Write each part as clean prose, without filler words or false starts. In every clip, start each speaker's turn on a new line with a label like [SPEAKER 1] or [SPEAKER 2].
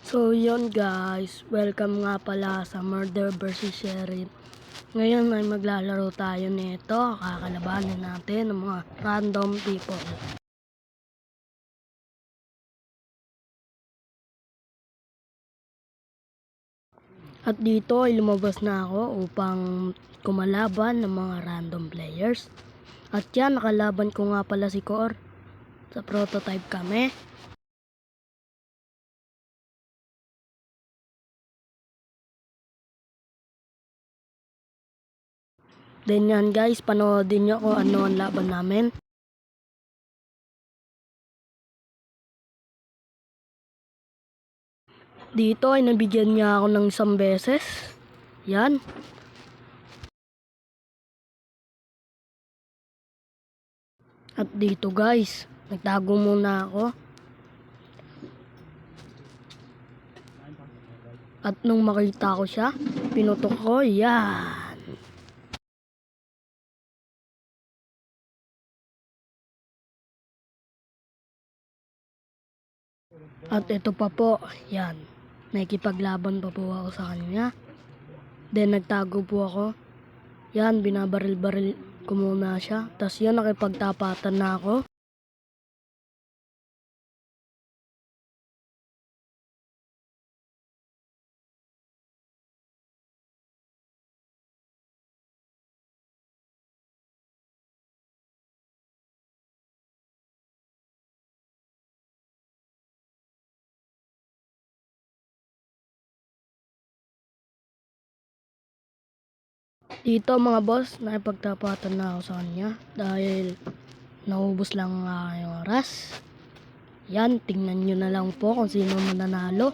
[SPEAKER 1] So yun guys, welcome nga pala sa Murder vs. Sheriff. Ngayon ay maglalaro tayo nito, kakalabanin natin ng mga random people. At dito ay lumabas na ako upang kumalaban ng mga random players. At yan, nakalaban ko nga pala si Cor. Sa prototype kami. Then yan guys, panoodin nyo kung ano ang laban namin. Dito ay nabigyan niya ako ng isang beses. Yan. At dito guys, nagtago muna ako. At nung makita ko siya, pinutok ko, yan. At ito pa po, yan. Nakikipaglaban pa po ako sa kanya. Then nagtago po ako. Yan, binabaril-baril ko muna siya. Tapos yan, nakipagtapatan na ako. Dito mga boss, nakipagtapatan na ako sa kanya. Dahil naubos lang ang aking oras. Yan, tingnan nyo na lang po kung sino mananalo.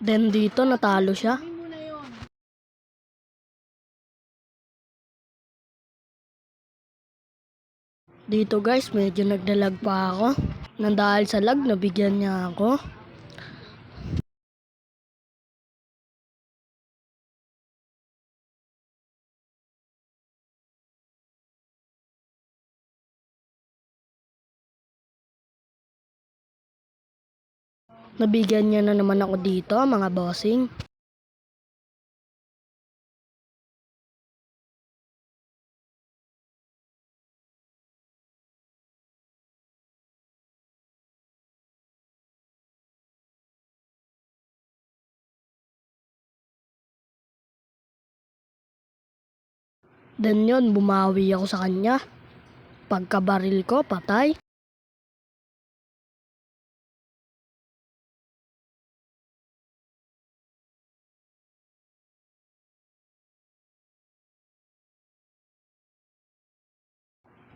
[SPEAKER 1] Then dito natalo siya. Dito guys, medyo nagdalag pa ako. Nang dahil sa lag, nabigyan niya ako. Nabigyan niya na naman ako dito, mga bossing. Then yun, bumawi ako sa kanya. Pagkabaril ko, patay.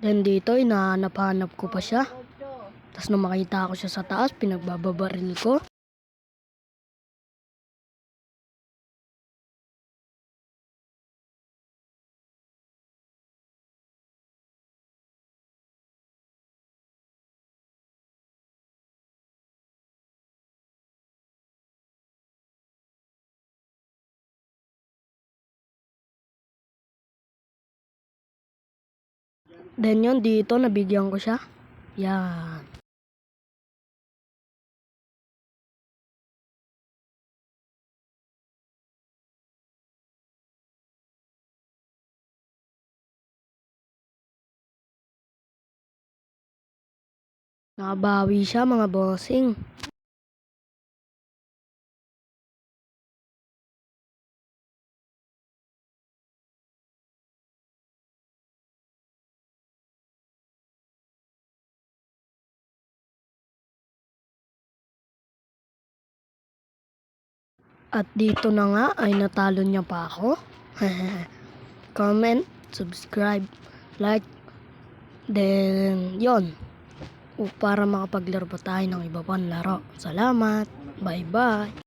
[SPEAKER 1] Then dito, hinahanap-hanap ko pa siya. Tapos nung makita ko siya sa taas, pinagbababaril ko. Then yun, dito, nabigyan ko siya. Yan. Nakabawi siya, mga bossing. At dito na nga ay natalo niya pa ako. Comment, subscribe, like. Then, yon. Para makapaglaro pa tayo ng iba pang laro. Salamat. Bye-bye.